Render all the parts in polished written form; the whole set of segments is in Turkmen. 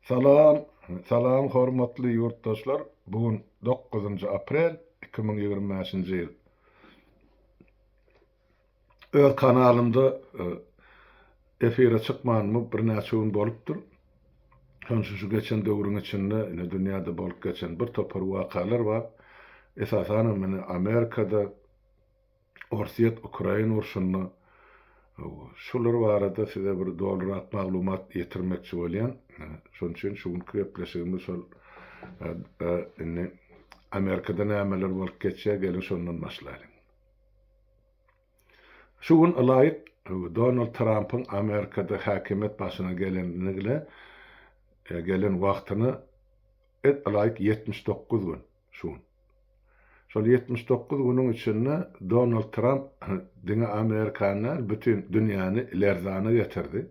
Salam, salam hormatly yurtdaşlar. Bugün 9 aprel 2025-nji ýyl. Öz kanalymda efire çykmanymy bir näçe gün bolupdyr. Şu geçen döwrüň içinde dünýäde bolup geçen bir topar wakalar bar. Esasan meni Amerikada Orsiýet Ukraina urşuny şular barada size bir dolrak maglumat ýetirmekçi bolýan. Şonuň üçin şu günkü gepleşigimiz şol Amerikada nämeler bolup geçýär, gelin şondan başlaýan. Şu gün alayık Donald Trump'ın Amerikada hakimiyet başına gelen wagtyny alayık 79 gün şu gün. Şol 79 günüň içinde Donald Trump diňe Amerikanlar bütün dünýäni lerzana getirdi.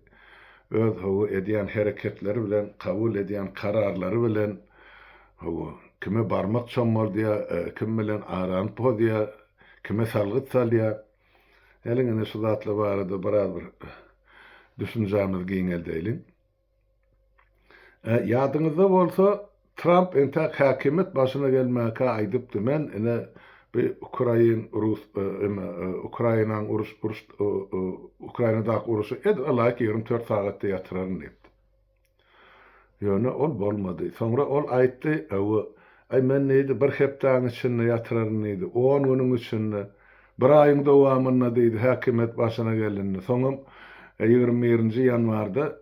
Öz edýän hereketleri bilen, kabul edýän kararlary bilen kime barmak çommal diýe, kim bilen aranyp diýe, kime salgyt salýar. Elingine şu zatly barada bir düşünjämiz giňeldeýin. Ýadyňyzda bolsa Trump entek hakimiyet başına gelmäke aýdypdy. Men bir Ukrainadaky uruşy alayk 24 sagatda ýatyraryn diýipdi. Ýöne ol bolmady. Soňra ol aýtdy, men näde bir hepdaň içinde ýatyraryn diýdi. 10 günüň içinde bir aýyň dowamyna diýdi hakimiyet başına gelindi. Soňam 20 ýanwarda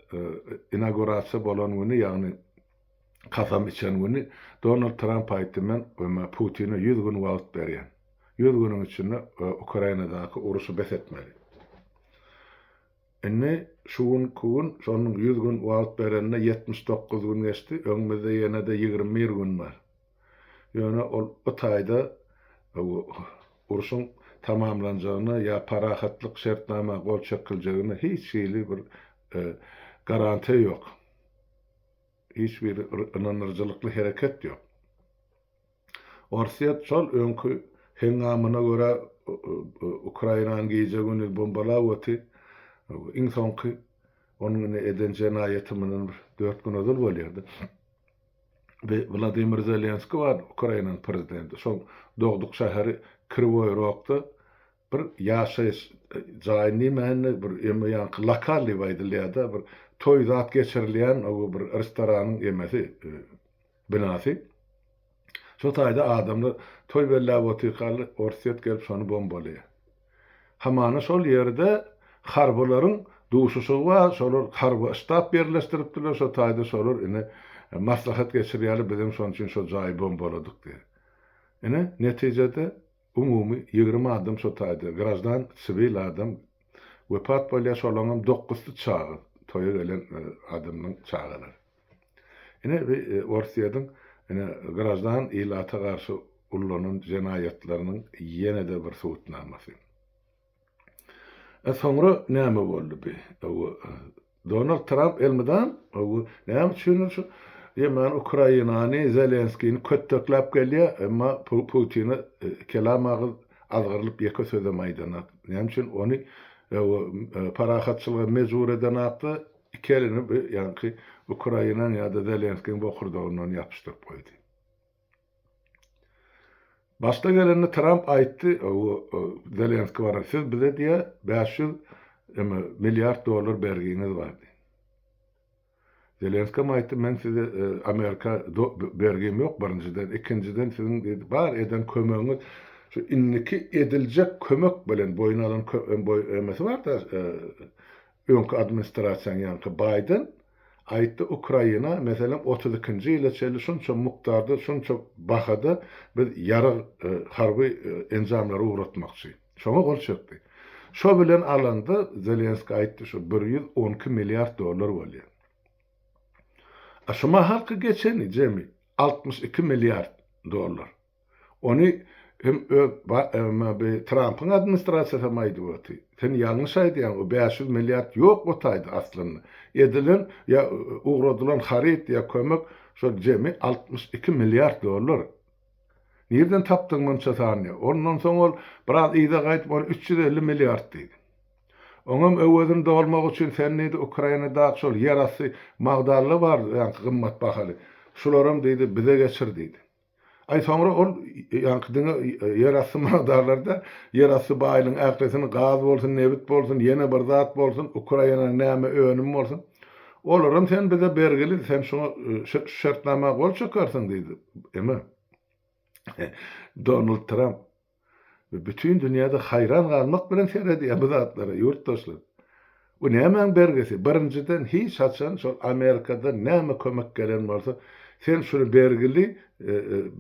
inaugurasiýa bolan güni, ýagny kasam içen güni Donald Trump aýtdy, men Putin'e 100 gün wagt berýän. 100 günüň içinde Ukrainadaky uruşy besetmeli. Şu gün şonuň 100 gün wagt berenine 79 gün geçdi. Öňümizde ýene-de 21 gün bar. Ýöne ol o taýda uruşyň tamamlanjagyna ýa parahatlyk şertnama gol çekiljegiне hiç şeýle bir garanti ýok. Hiç bir inanırcılıklı hareket yok. Orsiýet şol öňkü hengamyna göre Ukrainanyň geýjegini bombalawaty, iň soňky onuň eden jenaýetimiň 4 gün ödül bolýardy. Ve Vladimir Zelenski var, Ukrainanyň prezidenti. Şol dogduk şäheri Krivoy Rogda bir ýaşaýyş jaýyny bir ýa-ni lokal diýilýärdi, bir toy zat geçirilýän bir restoranyň ýemesi binasy. Şo taýda adamlar toy bellä botykaly Orsiýet gelip şonu bombalýar. Hamana şol ýerde harbolaryň duşuşy we şolar harby ştab berleşdiripdiler. Şo taýda şolar maslahat geçirýärler, bizim şonuň üçin şo jaý bombaladyk diýip. Netijede umumy 20 adam şo taýda grajdan sivil adam wepat bolýar, şolaryň 9 çağı toya gelen adamın çağırır. Orsiýadyň grajdan ilata garşy ullanan jenaýetleriniň ýene-de bir suwutnamasy. Soňra näme boldy bi? Donald Trump elmeden näme düşünür? Ýa-ni Ukrainany Zelenskiň köttöklap gelýär, emma Putin'i kelam agyrlyp ýeke söze maýdana. Näme üçin ony parahatçılığa mecbur eden aklı ikelini ýa-ni Ukrainanyň ýa-da Zelenskiň bokurduğundan ýapyşdyryp goýdy. Başta geleni Trump aýtdy, Zelenski var, siz bize diýe 500 milyar dolar bergiňiz bar. Zelenski aýtdy, men size Amerika bergim ýok birinciden, ikinciden sizin bar eden kömegiňiz şu inniki ediljek kömek bilen boyun alan emesi var da öňkü administrasiýa ýa-ni Biden aýtdy, Ukraina meselem 32-nji ýyla çeli şunça mukdarda, şunça bahada biz ýarag harby enjamlary uğratmakçy. Şoňa gol çekdi. Şo bilen alanda Zelenski aýtdy, şu 112 milyar dolar bolýar. Şoma halky geçeni jemi 62 milyar dolar. Onu hem Trump'ın administrasiýasy maýdy. Sen ýalňyş aýdýan, o 500 milyar ýok bu taýda aslında. Edilen ýa uğradylan harit ýa kömek şo jemi 62 milyar dolar. Nerden tapdyň munça sany? Ondan soň ol biraz ýa gaýtyp 350 milyar diýdi. Oňam öwedin dolmak üçin sennidi Ukrainada şol ýerasy magdarly bar, ýani gymmat bahaly. Şolaram diýdi bize geçir diýdi. Ay sonra ol ýani diňe ýerasy magdarlarda ýerasy baýlyň ähresini gaz bolsun, nebit bolsun, ýene bir zat bolsun, Ukraina näme önüm bolsun. Olaram sen bize bergili, sen şoňa şertnama gol çekersiň diýdi. Eme Donald Trump bütün dünýäde hayran galmak bilen seyrediýär bu zatlara, ýurtdaşlar. Bu näme bergisi? Birinciden hiç haçan şol Amerikada näme kömek gelen bolsa, sen şunu bergili,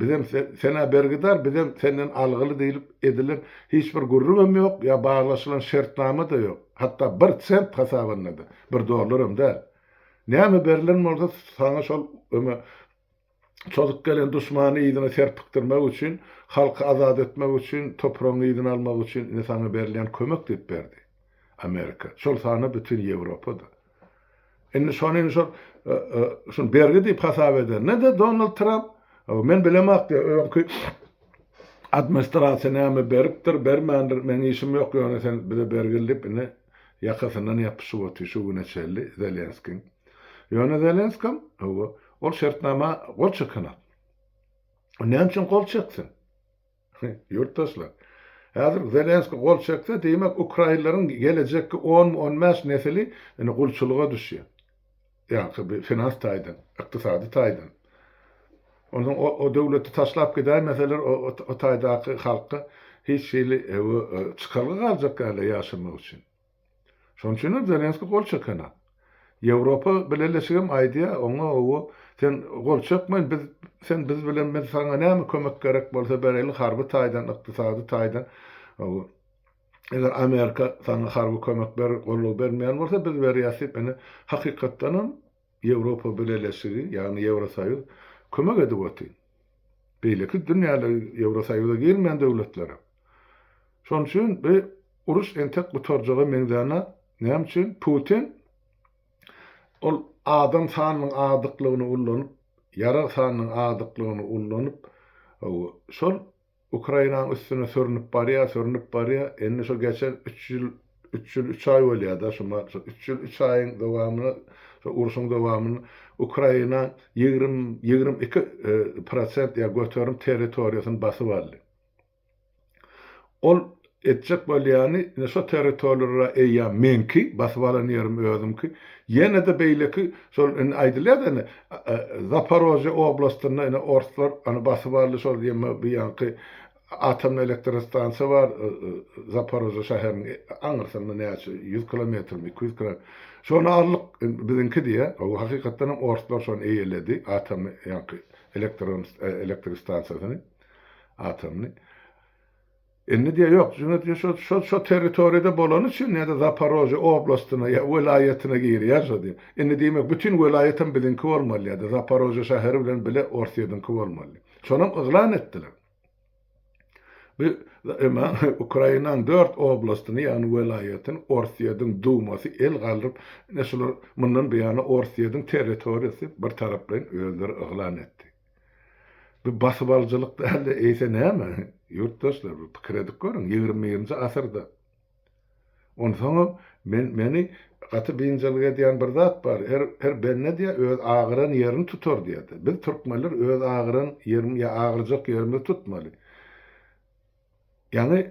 bizem sena bergidar, bizem senden algyly diýilip edilen hiç bir gurrumam ýok, ýa baglaşylan şertnama da ýok. Hatda 1 sent hasabyna da, $1 da. Näme berilen bolsa, sana şol çocuk gelen düşmanı ýygyna serpikdirmek üçin, halky azad etmek üçin, topragyny ýygyna almak üçin insana berilen kömek diýip berdi. Amerika. Şol sana bütün Ýewropada. Indi şonu şol bergi diýip hasap eder. Ne de Donald Trump? Men bilemek diýär, öňkü administrasiýa näme beripdir, bermändir, men işim ýok ýöne sen bize bergilip ne ýakasyndan ýapyşyp otur şu güneçli Zelenskiň. Ýöne Zelenskiň ol şertnama gol çekýär. Näme üçin gol çeksin? Ýurtdaşlar. Häzir Zelenskiň gol çekse diýmek Ukrainalaryň gelecekki 10-15 nesili ene gulçuluga düşýär. Ýa-ni finans taýdan, ykdysady taýdan. Ondan o döwleti taşlap gider, meseler o taýdaky halky hiç şeýle çykarly galjak gäle ýaşamak üçin. Şoň üçin Zelenskiň gol çekýär. Ýewropa bileşigem aýdýa, oňa sen gol çekmeň, biz bilen men sana näme kömek gerek bolsa bereli harby taýdan, ykdysady taýdan. Eger Amerika sana harby kömek gollugy bermeýän bolsa biz berýäsip, ene hakykatdan Ýewropa bileşigi, ýani Ýewrosoýuz kömek edip otur. Beýleki dünýäde Ýewrosoýuza girmeýän döwletlere. Şoň üçin bir uruş entek gutarjagy meňdana näme üçin Putin ol adam sanynyň azyklygyny ullanyp, ýara sanynyň azyklygyny ullanyp, şol Ukrainanyň üstüne sürünip barýar, enne şol geçen 3 ay bolýar da, şoma 3 aýyň dowamyny, şol uruşyň dowamyny Ukraina 22% ýa göterim territoriýasyny basyp aldy. Ol etjek bolýany şo territoriýlara eýa menki basyp alan ýerim özümki, ýene de beýleki şol aýdylýar da Zaporojye oblastyna ene orslar ana basyp aldy şol diýme bir ýanky atom elektrik stansiýa bar Zaporojye şäheriniň aňyrsynda näçe 100 kilometrmi 200 kilometr. Şonu arlyk bizinki diýe, o hakykatdan orslar şonu eýeledi atom ýanky elektrik stansiýasyny atomny. Enne diye yok. Şu territoriyada bolan için ne de Zaporojye oblastyna ya welaýatyna girýär şo diýip. Enne diýmek bütün welaýatym bilinki bolmaly ya da Zaporojye şäheri bilen bile Orsiýadynky bolmaly. Şonam yglan etdiler. Ukrainanyň 4 oblastyny ýani welaýatyny Orsiýadyň dumasy el galyp, näşeler mundan beýany Orsiýadyň territoriýasy bir tarap bilen özleri yglan etdi. Bu basyp aljylyk däl eýse näme? Ýurtdaşlar, bu pikir edip görüň, 20-nji asyrda. Onsoň meni gaty beýinçiligi diýen bir zat bar. Her benne diýe öz agyran ýerini tutar diýdi. Biz türkmenler öz agyran ýerini ýa agyrjak ýerini tutmaly. Yani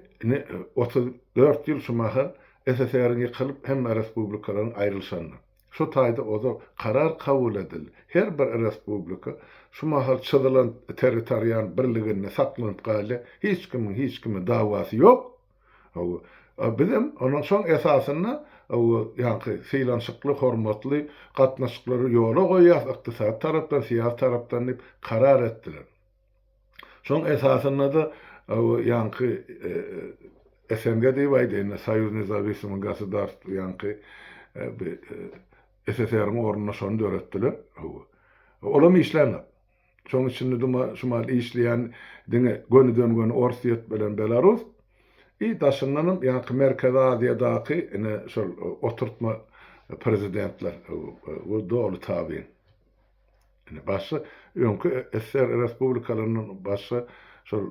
34 ýyl şumaha SSR-ni ýykylyp hemme respublikalaryň aýrylşanyny. Şu taýda oza karar kabul edildi. Her bir respublika şumaha çyzylan territoriýal birligini saklanyp galy, hiç kimin dawasy ýok. Bizim onuň şoň esasyna ýanky sylanşykly, hormatly gatnaşyklary ýola goýýar, ykdysat tarapdan, siýasat tarapdan diýip karar etdiler. Şoň esasyna da ýanky SNG diýip aýdyn, Soýuz Nezawislyk Gasydarstw ýanky SSR-iň ornuna şonu döretdiler. Olam işlenip. Şoň içinde şumal işleýän diňe gönü döngön Orsiýet bilen Belarus daşynanyň ýanky Merkez Aziýadaky ene şol oturtma prezidentler bu dogry tabiň. Ene başy öňkü SSR respublikalarynyň başy şol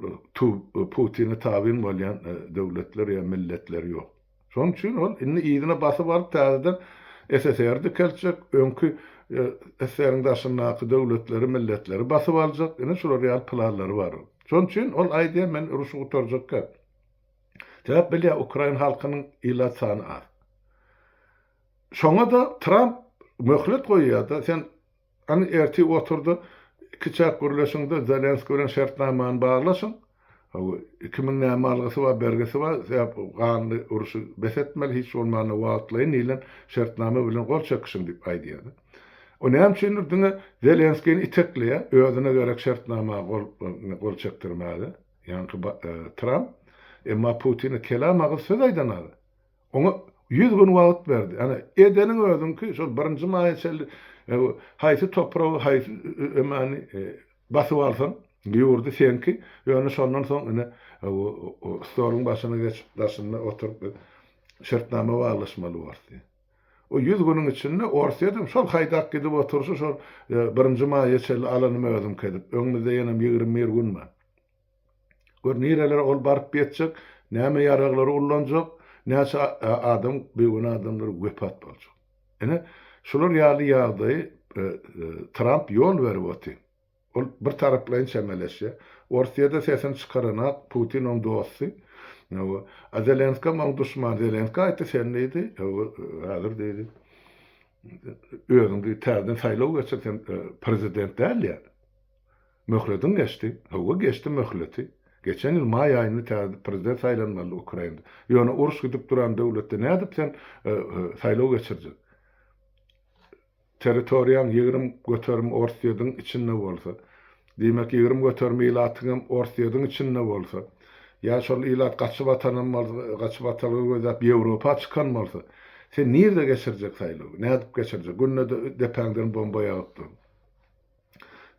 Putin'e tabiň bolýan döwletler ýa milletler ýok. Şoň üçin ol inni ýygyna basyp alyp täzeden SSR-de kelçek, öňkü SSR-iň daşyndaky döwletleri, milletleri basyp aljak. Ene şular ýaly planlary bar. Şoň üçin ol aýdýar men uruşy gutarjakka. Täp bilýär Ukraina halkynyň ýyla sany az. Şoňa da Trump möhlet goýýar da sen ani erti oturdu kiçik gürleşinde Zelenski bilen şertnamany baglaşyň. 2000 malgasy we bergesi we ganly uruşy besetmeli hiç bolmany wagtlaýyn ýylan şertnama bilen gol çekişiň diýip aýdýar. O näme üçin diňe Zelenskiň itekliýe özüne görek şertnama gol çekdirmädi. Ýani Trump emma Putin'i kelamagy söz aýdanaly. Oňa 100 gün wagt berdi. Yani edeniň özüňki şol 1-nji maýaçely haýsy topragy haýsy emani basyp alsaň ýurdy senki ýöne şondan soň ene o storyň başyna geçip daşynda oturup şertnama baglaşmaly boldy. O 100 günüň içinde orsaýdym şol haýdak gidip oturşy şol 1-nji maýaçely alanymy özüm kedip öňümizde ýene 21 gün bar. Gör nireler ol baryp geçjek, näme ýaraglary ullanjak, näçe adam beýgün adamlar wepat boljak. Ene şular ýaly ýagdaý Trump ýol berip otdy. Ol bir taraplaýyn çemeleşe. Ortaýda sesini çykaran Putin on dosty. Zelenski on düşman. Zelenski aýtdy sen näde? Hazır diýdi. Özüňi täzeden saýlaw geçirsen prezident däl ýa. Möhledin geçdi. Hawa geçdi möhleti. Geçen yıl may ayını prezident saylanmalı Ukrayna'da. Yani uruş gidip duran devlette ne edip sen saylaw geçirecek? Territoriyan 20 götörüm Orsiýadyň içinde bolsa, demek 20 götörüm ilatyň Orsiýadyň içinde bolsa, ya şol ilat gaçyp atanam bolsa, gaçyp atalyp gözäp Ýewropa çykan bolsa, sen nerede geçirecek saylaw? Ne edip geçirecek? Günne depäňden bomba ýagypdy.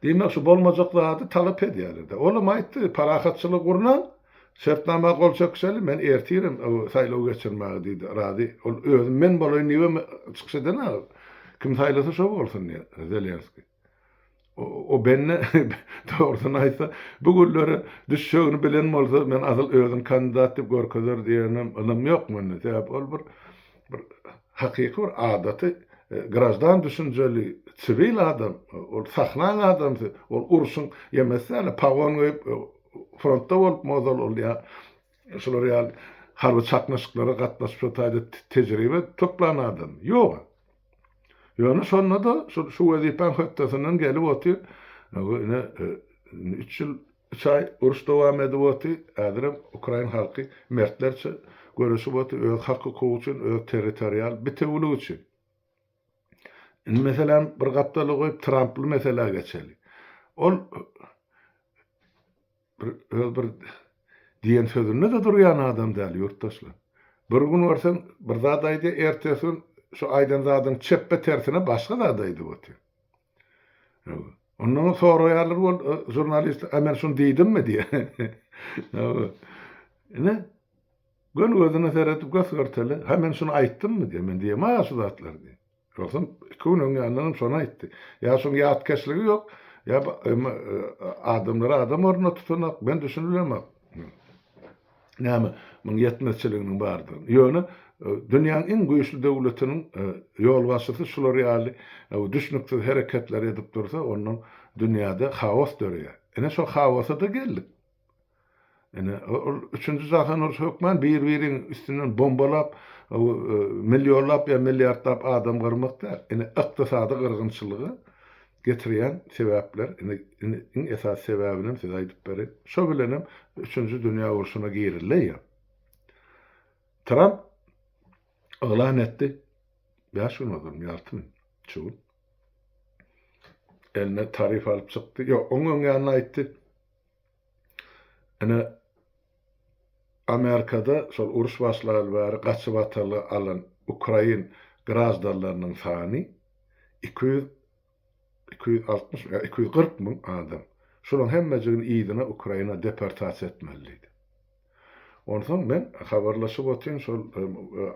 Demek şu bolmajak talap edýärler. Olam aýtdy, parahatçylyk gurnan, şertnama gol çekşeli men ertirim saýlaw geçirmäge diýdi. Rady, ol özüm men bolaýyn niwe çykyş eden kim saýlasa şo bolsun diýär Zelenski. O benne doğrudan aýtsa, bu günleri düşşegini bilen bolsa men asyl özüm kandidat diýip görkezer diýenim ylym ýok mende. Sebäp ol bir hakyky bir adaty grajdan düşünjeli sivil adam, ol sahnan adam, ol uruşun yemesler, pagon goýup frontda bolup mozal ol ya, şolar ýaly harby çaknaşyklara gatnaşyp ýatydy tejribe toplanan adam. Ýok. Ýöne şonda da şu wezipen hötdesinden gelip otýar. Ene 3 ýyl 3 ay uruş dowam edip otdy. Häzir Ukraina halky mertlerçe görüşip otdy öz hakyky üçin, öz territorial bitewligi üçin. Mesela bir gapdaly goýup Trumply mesele geçeli. Ol bir diýen sözüne de durýan adam däl ýurtdaşlar. Bir gün görsen bir zat aýdy, ertesin şu aýdan zadyň çeppe tersine başga zat aýdy boldy. Ondan sonra ýalar bol jurnalist hemen şunu diýdimmi diýe. Ne? Gün gözüne seretip gösterteli. Hemen şunu aýtdymmy diýe. Men diýem, "Ha, şu zatlar" diýe. Yoksa künün yanından sonra aytti. Ya son yat keşligi yok. Ya adamlara adam orna tutunak. Ben düşünürüm. Näme? Mun yetmezçiliginin bardy. Ýöne dünýäniň en güýçli döwletiniň ýol başçysy şular ýaly düşnüksiz hereketler edip dursa, onun dünýäde haos dörýär. Ene şo haosa da geldik. Ene 3-nji Jahan Uruş hökmen bir-biriň üstünden bombalap milyonlap ya milyardlap adam gyrmakda. Ene ykdysady gyrgynçylygy getirýän sebäpler, ene esas sebäbini size aýdyp berip, şo bilenem 3-nji dünýä uruşuna girilýär. Trump elan etdi. Ya şunu adam ýartym. Şu. Eline tarif alıp çykdy. Ýok, oňa ýanyna aýtdy. Ene Amerikada şol uruş başlary bäri gaçyp alan Ukraina grazdalarynyň sany 240 min adam. Şonuň hemmejigini ýygyna Ukraina deportasiýa etmeli. Ondan men habarlaşyp otyryn şol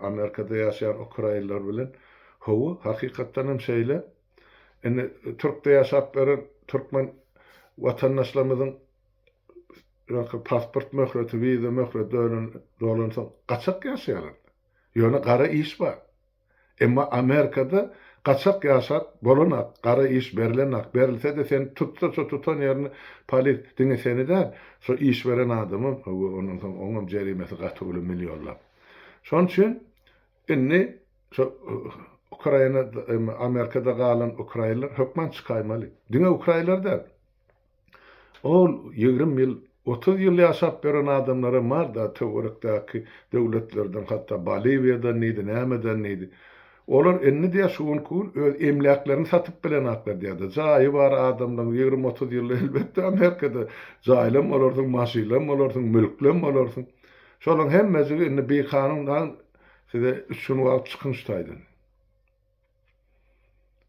Amerikada ýaşaýan Ukrainalar bilen howu hakykatdan hem şeýle ene Türkde ýaşap beren türkmen watandaşlarymyzyň pasport möhreti, viza möhreti dolansa gaçak ýaşaýarlar. Ýöne gara iş bar. Emma Amerikada kaçak yaşat bolunak, gara iş berilenak, berilse de sen tutan yerini palit dine seni de, so iş veren adamım, onun cerimesi katılı milyonlar. Şon için, inni, Ukrayna, Amerika'da kalan Ukraynalar hökman çıkaymalı. Dine Ukraynalar da, ol 20 yıl, 30 yıl yaşap beren adamlara var da, teoriktaki devletlerden, hatta Bolivya'dan neydi, Nämeden neydi, olar enni diye şuun kul öz emlaklarını satıp bilen aklar diýdi. Jaýy bar adamdan 20-30 ýyl elbetde Amerikada jaýlam bolardyň, maşynlam bolardyň, mülklem bolardyň. Şolaň hemmesi enni bir kanundan size üçünü alıp çykynçdaýdy.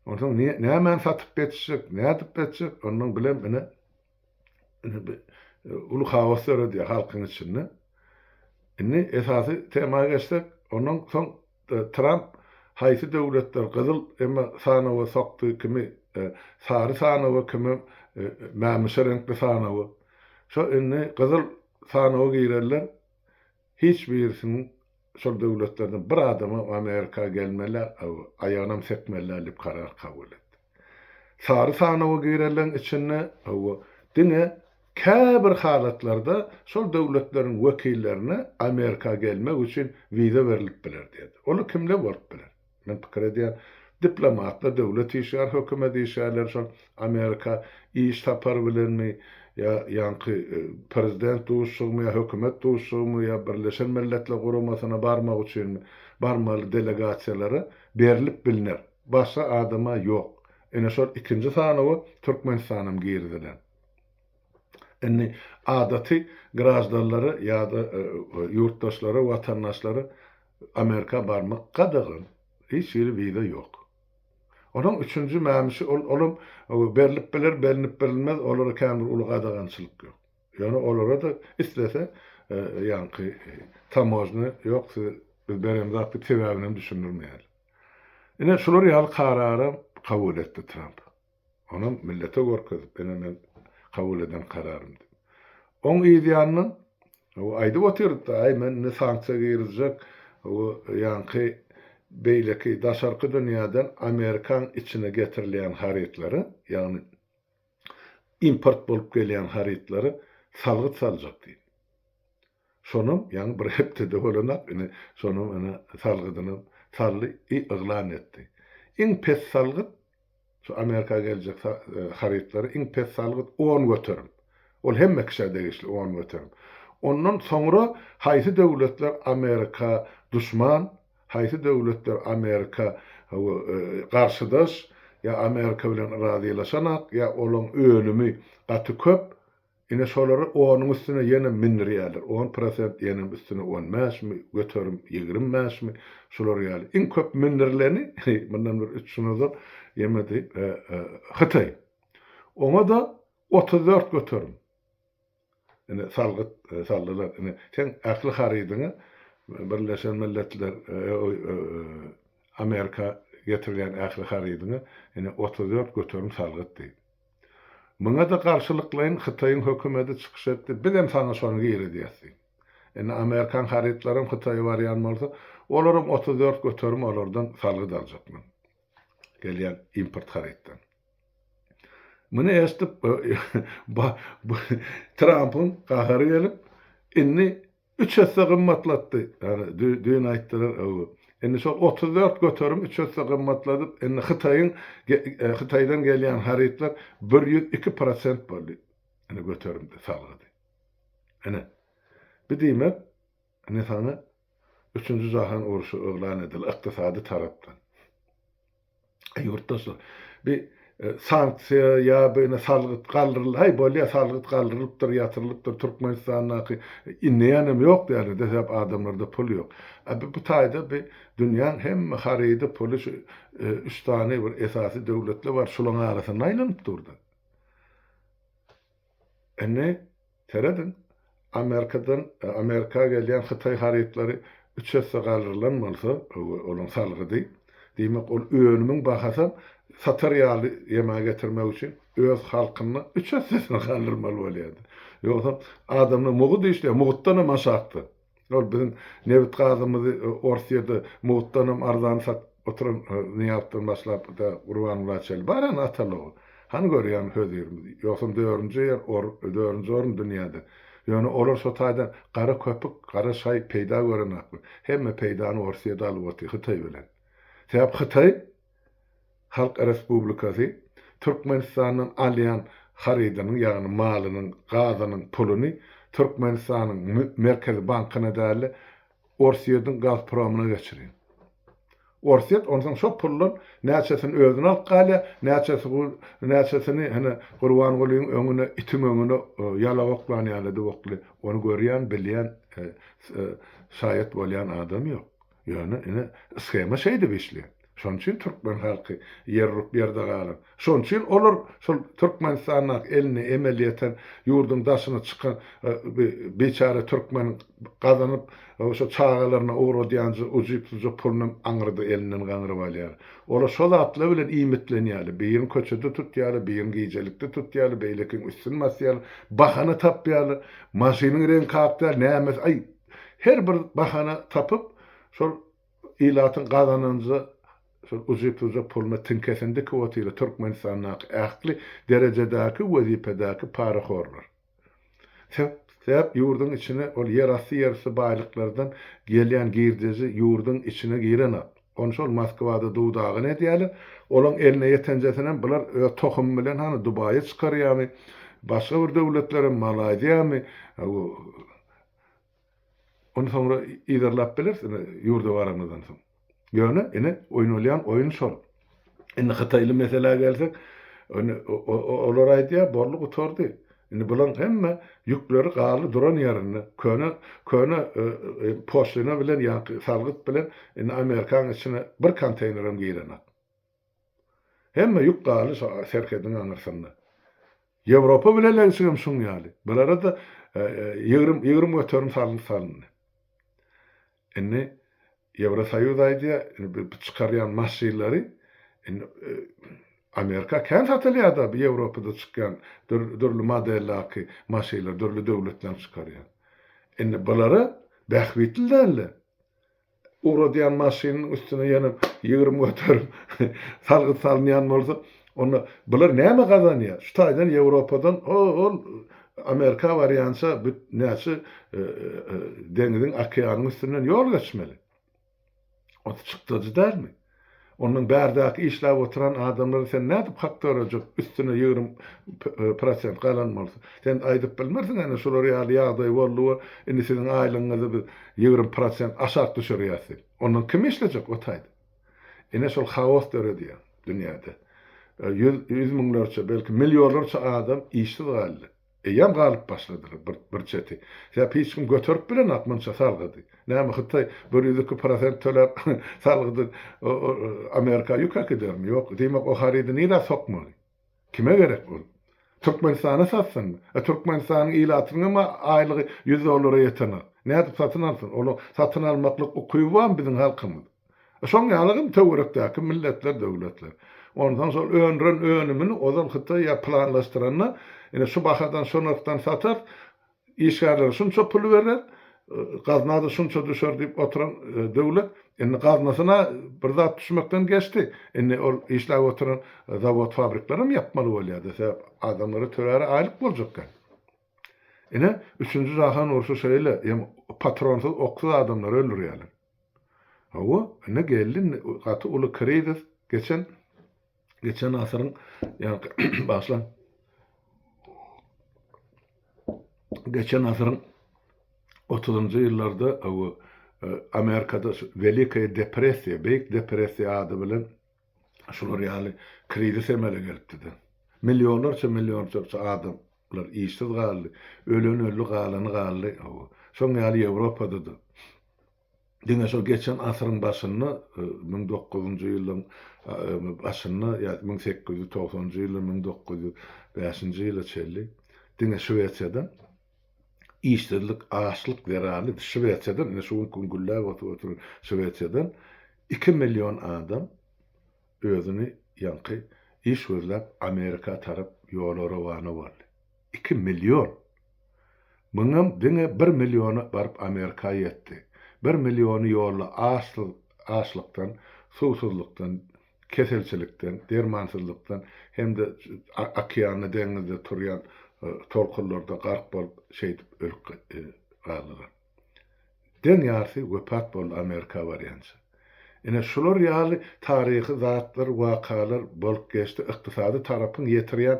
Ondan näme satyp betişik, nädip betişik, ondan bilen mene ulu hawaslar diýär halkyň içinde. Enni esasy tema geçdik. Ondan soň Trump haýsy döwletler gyzyl emma sanawa sokdy kimi sary sanawa kimi mämüşe renkli sanawa. Şo inni gyzyl sanawa girerler. Hiç birisinin şol döwletlerden bir adama Amerika gelmeler, aýanam sekmeler dip karar kabul etdi. Sary sanawa girerler içinde dine käbir halatlarda şol döwletlerin wekillerine Amerika gelmek üçin viza berilip biler diýdi. Onu kimle bolup biler? Men pikir edýän diplomatlar, döwlet işler, hökümet işlerler şol Amerika iş tapar bilenmi ya yankı prezident duşsumy ya hökümet duşsumy ya Birleşen Milletler Guramasyna barmak üçin barmaly delegasiýalara berilip bilinir. Başga adama ýok. Ene şol ikinji sanawy Türkmenistanam girdiler. Enni adaty graždanlary ýa-da ýurtdaşlary, watandaşlary Amerika barmak gadagyn. Hiç ýeri viza ýok. Onun üçüncü mämüşi olum berilip biler, berilip bilinmez, olara kämir ulu gadagançylyk ýok. Ýani olara da istese ýanky tamojny ýok, biz beremiz aky sebäbini düşündirmeýär. Ine şular ýaly karary kabul etdi Trump. Onu millete gorkazyp men kabul eden kararım. On ideýanyň aýdyp otyrdy, aý men ne sanksiýa girizjek, ýanky beýleki daşarky dünýäden Amerikan içine getirilen harytlary, ýani import bolup gelýän harytlary salgyt saljak diýdi. Şonum ýani bir hepde bolanak, şonum salgydyny yglan etdi. Iň pes salgyt şu Amerika geljek harytlary iň pes salgyt 10 götürüm. Ol hemme kişide geçli 10 götürüm. Ondan sonra haýsy döwletler Amerika düşman, haýsy döwletler Amerika garşydaş, ya Amerika bilen razylaşanak, ya olaň ölümi gaty köp, ine şolary onuň üstüne ýene mindirýärler. 10% ýene üstüne 10 mäşmi, götürüm 20 mäşmi, şolar ýaly. Iň köp mindirileni, bundan bir 3 ýyl ýemedi Hytaý. Oňa da 34 götürüm. Ine saldylar. Ine sen akly harydyňy Birleşen Milletler Amerika getirilýän akly harydyňy ine 34 götürüm salgyt diýdi. Muňa da garşylyklaryň Hytaýyň hökümeti çykyş etdi. Bizem sana şonu geri diýäsi. Ine Amerikan harytlaryň Hytaýy barýan bolsa, olaryň 34 götürüm olardan salgyt aljakmyn. Gelýän import harytdan. Mune estip Trump'ın kahary gelip inni 3 hassa gymmatlatdy. Yani düýün aýtdylar. Inni şol 34 götürüm 3 hassa gymmatladyp, inni Hytaýdan gelýän harytlar 102% boldy. Inni götürümde salgydy. Ene bir diýmek, ene sana 3-nji jahan uruşy oglan edildi ykdysady tarapdan. Ýurtdaşlar bir sanksiýa ýa beýne salgyt galdyrylýar, bolýa salgyt galdyrılıpdyr, ýatyrylypdyr Türkmenistanaky inneýanym ýok diýerler, desep adamlarda pul ýok. Bu taýda bir dünýäň hemme harydy puly şu 3 tane bir esasy döwletler bar, şolaň arasynda aýlanyp durdy. Enne teredin Amerika gelýän Hytaý harytlary 3 hassa galdyrlanmalsa, olaň salgydy. Diýmek ol öňümiň bahasy satar ýaly ýeme getirmek üçin öz halkyny 3 hassasyny galdyrmaly bolýardy. Ýogsa adamny mugu diýişdi, mugutdan maşakdy. Ol bizim nevit gazymyzy Orsiýada muhtanam arzan sat oturan niýapdan başlap da Urbanula çel. Baran atalygy. Han görýän hözürmiz. Ýoksam 4-nji ýer 4-nji orun dünýäde. Ýöne olar şo taýdan gara köpük, gara şaý peýda görenakmy. Hemme peýdany Orsiýada alyp otyr Hytaý bilen. Sebäp Hytaý Halk Respublikasy Türkmenistanyň alýan haridynyň ýagny malynyň, gazanyň puluny Türkmenistanyň Merkezi Bankyna däli Orsiýadyň Gazpromuna geçirir. Orsiýat ondan şo pullar näçesini özüne alyp galýar, näçesini hene Gurban Gulyň öňüne, itiň öňüne ýala goklanýar edi okly. Onu görýän, bilýän, şaýat bolýan adam ýok. Ýöne ine skema şeýdi beşli. Şoň üçin türkmen halky ýerrup ýerde galar. Şoň üçin olar şol Türkmenistanyň elini emeliýeten ýurdun daşyna çykan beçara türkmen gazanyp şo çağalaryna uğradýanjy ujup pulny aňyrdy elinden gaňyryp alýar. Olar şol atly bilen iýmitlenýär. Birin köçede tutýar, birin giýjelikde tutýar, beýlekiň üstün masýar, bahana tapýar, maşynyň rengi kapdyr, näme ay her bir bahana tapyp şol ilatyň gazanynjy şol ujup pulny tinkesinde kwotyla Türkmenistanyň ähli derejedäki wezipedäki para horlar. Sebäp ýurdun içine ol ýerasty ýersy baýlyklardan gelýän girdiji ýurdun içine giren. Onu şol Moskwada duwdagy ne diýerler? Olaň eline ýetenjesinen bular tohum bilen hani Dubaýa çykarýarmy? Başga bir döwletlere Malaziýamy? Onu sonra iýerlap bilersin ýurda baramyzdan soň. Ýöne ine oýnalýan oýun şol. Indi Hytaýly mesele gelsek, olar aýdýar borluk utordy. Indi bulan hemme ýükleri galy duran ýerine, köne poşlyna bilen ýa-da salgyt bilen indi Amerikanyň içine bir konteynerim girenak. Hemme ýük galy serkedin aňyrsynda. Ýewropa bilen leňsigem şuň ýaly. Bulara da 20 götürüm salyndy. Indi Ýewrosoýuz aýdýar, çykarýan maşynlary Amerika kän satylýar da Ýewropada çykýan dürli modellerki maşynlar dürli döwletler çykarýar. Indi bulary bähwitliler. Uğradýan maşynyň üstüne ýanyp 20 götürüp salgyt salynýan bolsa, onu bular näme gazanýar? Şu taýdan Ýewropadan ol Amerika barýança näçe deňiziň okeanyň üstünden ýol geçmeli. O çykdyjy dälmi? Onun bärdäki işläp oturan adamlar sen nädip hak görejek üstüne 20% galan bolsa. Sen aýdyp bilmersiň ene şolar ýaly ýagdaý boldy, indi seniň aýlyňyzy 20% aşak düşürýärsiň. Onun kim işlejek o taýda? Ene şol hawas döredýär dünýäde. 100 miňlerçe belki milyonlarça adam işsiz galdy. Eýem galyp başladyr bir çeti. Sebäp hiç kim götürüp bilen atmança salgydy. Näme Hytaý 102% töläp salgydy Amerika ýükak edermi? Ýok, diýmek o haridy nirä sokmaly. Kime gerek bol? Türkmenistana satsyň. Türkmenistanyň ilatynyň aýlygy $100 ýetener. Näde satyn alsyn? Onu satyn almaklyk ukyby bar biziň halkymyz. Şoň ýalygym töwerekdäki milletler, döwletler. Ondan sonra önümini ozal Hytaý planlaşdyranyna ene şu bahadan şonaktan satar, işgärler şunça pul berer, gaznada şunça düşer diýip oturan döwlet, indi gaznasyna bir zat düşmekden geçti. Indi ol işläp oturan zawod fabriklarym yapmaly bolýar dese, adamlary töräri aýlyk boljak. Ine 3-nji Jahan uruşy şeýle, patronsyz oksuz adamlar öldürýärler. Hawa, ine geldi gaty uly krizis geçen asyryň başlan geçen asyryň 30-njy ýyllarda Amerikada Velika Depressiýa, Beýik Depressiýa ady bilen şolar ýaly krizis emele gelipdi. Milyonlarça adamlar işsiz galdy, ölü galany. Şoň ýaly Ýewropada da. Diňe şol geçen asyryň başyny 1900-njy ýylyň başyny, ýa 1890-njy ýylyň 1905-nji ýyla çelli. Diňe Şweýçýadan işsizlik, açlyk derali Şweýçýadan, ine şu gün güllä oturup Şweýçýadan 2 milyon adam özüni ýanky iş gözläp Amerika tarap ýola rawany boldy. 2 milyon. Muňam diňe 1 milyony barıp Amerika'ya ýetdi. 1 milyony ýolla açlykdan, susuzlukdan, keselçilikden, dermansyzlykdan hem de okeany deňizde turýan tolkunlarda garp bolup şeýdip ölüp galdylar. Den ýarsy wepat bol Amerika barýança. Ene şular ýaly taryhy zatlar, wakalar bolup geçdi, ykdysady tarapyň ýetirýän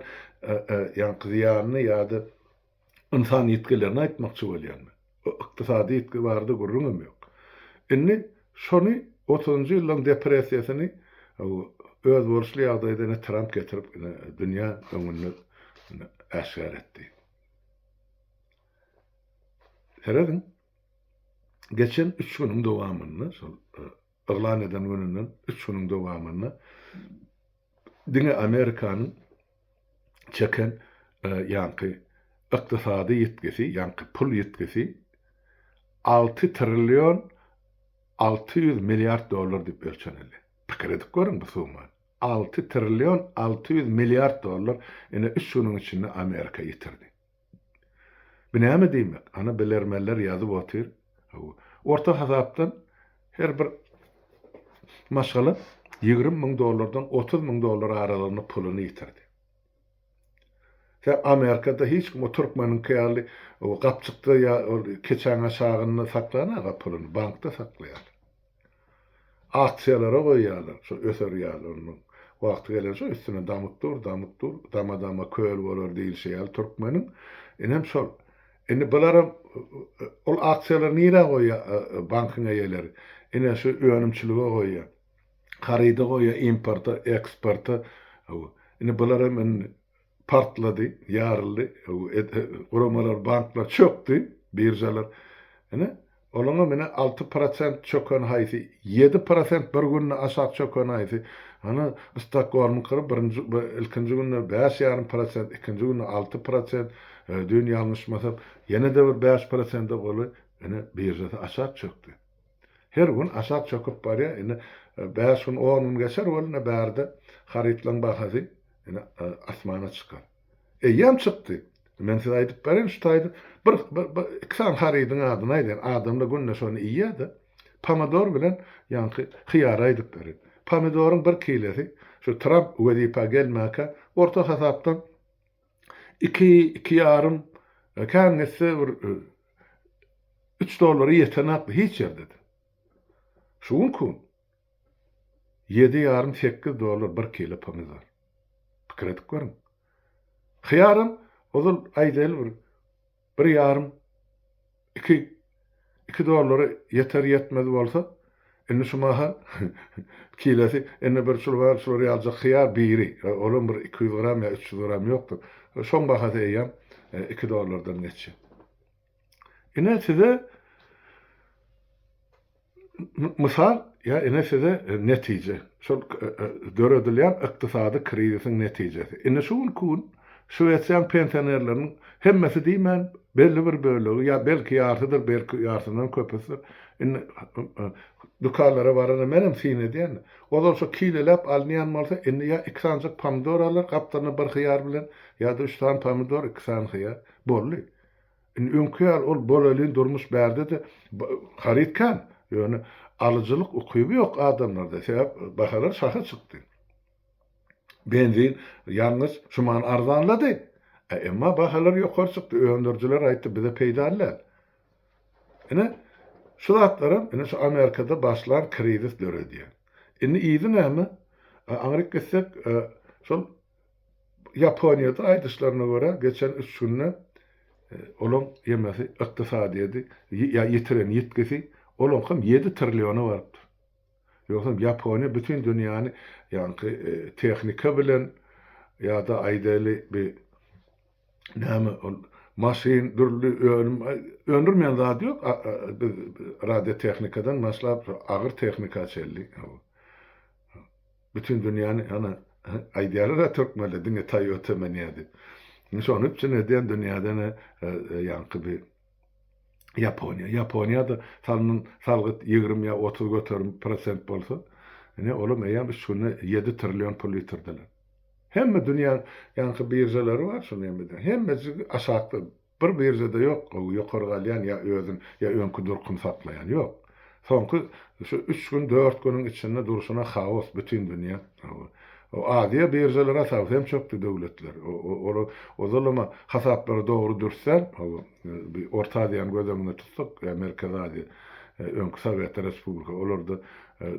ýankyzyanyny ýa-da insan ýetkilerini aýtmakçy bolýarmy. Ykdysady ýetki bardy gurrunam ýok. Indi şonu 30-njy ýyllaryň depressiýasyny öz borçly ýagdaýda Trump getirip dünýä öňünde äşgär etdi. Heredin geçen 3 günüň dowamyny şol ýylan eden gününden 3 günüň dowamyny diňe Amerikanyň çeken ýanky ykdysady ýetkisi, ýanky pul ýetkisi 6 trillion 600 milyard dollar diýip ölçeneli. Pikir edip görüň bu summa. 6 trillion 600 milyard dollar ene 3 günüň içinde Amerika ýetirdi. Bu näme diýmek? Ana bilermeler ýazyp otyr. Orta hasapdan her bir maşgala 20.000 dollardan 30.000 dollar aralygyny puluny ýitirdi. Amerika'da hiç kim Türkmenin kıyarlı o kapçıkta ya keçen aşağını saklana pulunu bankta saklayan. Aksiyalara koyuyorlar, şu öseriyorlar onun. Vakti gelince üstüne damık dur, dama köl olur değil şeyler Türkmenin. Enem şol. Eni bularım ol aksiyalar nire koyuyor bankına yerleri. Ene şu önümçülüğe koyuyor. Karıyda koyuyor, importa, eksporta. Eni bularım partladı, yarıldı, kuramalar, banklar çöktü, birjalar. Olana mene 6% çöken haýsy, 7% bir günne aşağı çöken haýsy. Ana istakwarmy kırıp ilkinji günne 5,5%, ikinji günne 6%, dün ýalňyşmasam, ýene de bir 5% boly, birjada aşağı çöktü. Her gün aşağı çöküp barýar, 5 gün 10 gün geçer, bolna bärde haritlaň bahasy asmana çıkar. Eýem çykdy. Men size aýdyp berem şu taýdy. Bir iksan haridyň adyny aýdyn. Adamda günne şonu iýýärdi. Pomidor bilen ýanky hyýar aýdyp berem. Pomidoryň 1 kilesi şu Trump wezipa gelmäke orta hasapdan 2,5 käňesi 3 dollar ýetenakly hiç ýerde. Şuň kun 7,5-8 dollar 1 kilo pomidor. Pikredip görün. Hyýarym ozul aýdyl bir ýarym 2 dollary yeter yetmez bolsa indi şu mahal kilesi indi bir şurwa aljak hyýar biri olum bir 200 gram ya 300 gram ýokdur. Şoň bahasy eýem 2 dollardan geçýär. Ine size misal ya ine size netije şol göredilen ykdysady krizisiň netijesi. Ine şuň kun Şuwesiýan pensionerleriň hemmesi diýmen belli bir bölegi ya belki ýartydyr, belki ýartyndan köpüsi. Ine dukanlara barana menem sine diýen. Ozal şu kilelep alnýan bolsa indi ya 2 sancak pomidor alar, gapdaryna bir hyýar bilen ya da 3 tan pomidor 2 san hyýar bolly. Öňkü ol bolelin durmuş bärde de haritkan ýöne alyjylyk ukyby ýok adamlarda. Sebäp bahalar şaha çykdy. Benzin yalnız şuman arzanladı. Emma bahalar ýokary çykdy. Öndürjüler aýtdy bize peýdalar. Şu zatlarym şu Amerikada başlan krizis dörediýär. Indi iýdi näme? Amerika gitsek şol Ýaponiýada aýdyşlaryna görä geçen 3 günde olum ýemesi ykdysadydy ýa ýetiren ýetkisi olum hem 7 trilyony bardyr. Ýoksa Ýaponiýa bütün dünýäni ýanky tehnika bilen ýa-da aýdaly bir näme maşyn dürli öndürmeýän zat ýok. Radio tehnikadan maşlap agyr tehnika çeldi. Bütün dünýäni ana aýdýarlar da Türkmenler diňe Toyota menýärdi. Şonu üçin edýän dünýäden ýanky bir Ýaponiýada salgyt 20 ýa 30 götürüm% bolsa, olum eýem şunu 7 trillion pul ýitirdiler. Hemme dünýä ýanky birjalary bar şunu ýemede. Hemmesi aşakda bir birjede yok. Ýokary galýan ya özün ya öňkü durkun saklayan yok. Soňky şu 3 gün 4 günüň içinde duruşuna haos bütün dünýä. O adiýe birjelere asap hem çökdi döwletler. O zalama hasaplary dogry dursa, bir Orta Aziýany gözlemine tutsak, Merkez Aziýa, öňkü Sowet Respublika olarda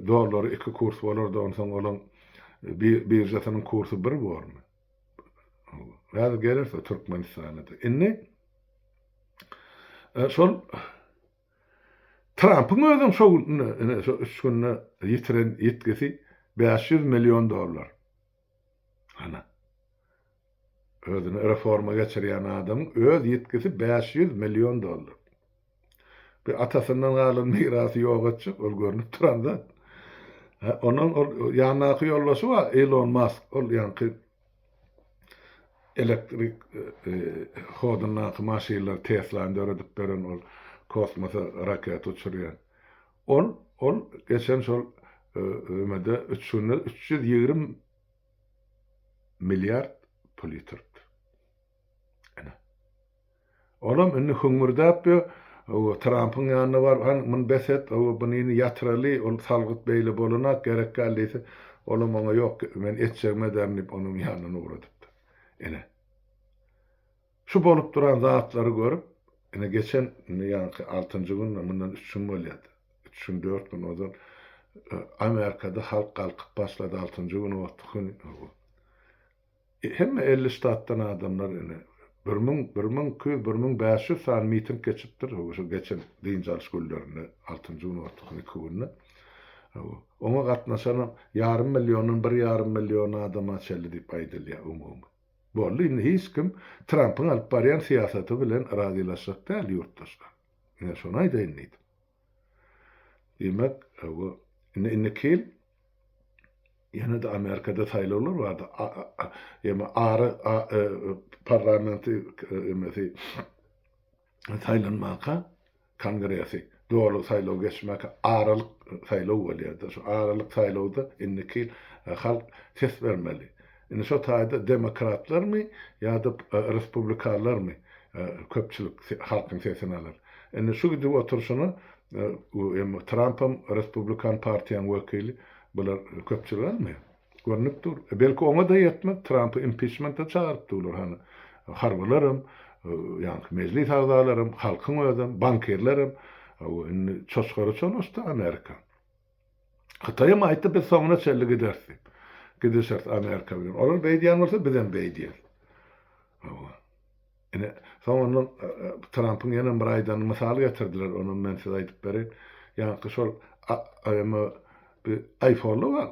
dollary 2 kurs bolardy, ondan soň olan birjesiniň kursu 1 bolmy. Ýa-da gelirse Türkmenistana. Inni şol Trump'ın özüm şu 3 günne yitiren yetkisi $500 milyon. Ana. Özüne reforma geçirýän adamyň öz yetkisi $500 milyon. Bir atasından galan mirasy ýok etjek, ol görünüp turanda. Onuň ýanaky ýolbaşy var, Elon Musk. Ol ýanky elektrik hodunnaky maşinler Tesla'ny öredip beren ol kosmosa raket uçurýan. Ol geçen şol ömede 320 milyar pul ýitirdi. Ana. Olam inni hüngürdäp o Trump'ın ýanyna bar, mun beset o buny ýatyraly, ol salgyt beýle bolanak gerek gäldiyse, olam oňa ýok, men etjegme dernip onuň ýanyna uradypdy. Ene. Şu bolup duran zatlary görüp, ene geçen ýanky 6-njy gün mundan 3 gün bolýardy. 3 gün 4 gün odan Amerikada halk kalkyp başlady 6-njy gün otdy. Hemme 50 ştatdan adamlar ene 1500 san miting geçipdir. Şu geçen diňjal şgullarynda 6-njy gün otdy 2 günne. Oňa gatnaşan ýarym milyonyň 1,5 milyon adama çeldi diýip aýdylýar umumy. Bolly hiç kim Trump'ın alyp barýan siýasaty bilen razylaşjak däl ýurtdaşlar. Ine şonu aýdaýyn. Demek inni kil ýene de Amerikada saýlawlar bardy. Ýa-da parlamenti saýlanmaka kongresi dolu saýlaw geçmeke aralyk saýlaw bolýardy. Şu aralyk saýlawda inni kil halk ses bermeli. Indi şu taýda demokratlarmy ýa-da respublikanlarmy köpçülik halkyň sesini alar. Indi şu gibi oturşuny Trump'ın Respublikan partiýanyň wekili bular köpçülik almaýar. Görnüp dur. Belki oňa da ýetmek Trump'y impeachment'a çağırdylar hany. Harbalarym, ýa-ni mejlis agzalarym, halkyň özüm, bankerlerim, indi çoşgary çalyşdy Amerika. Hytaýym aýtdy biz soňuna çelli giderdik. Gidişert Amerika bilen. Olar beýdiýän bolsa bizen beýdiýär. Ene soňra Trump'ın ýene bir aýdan mysal getirdiler, onu men size aýdyp berin. Ýa-ni şol bir iPhone'lu var.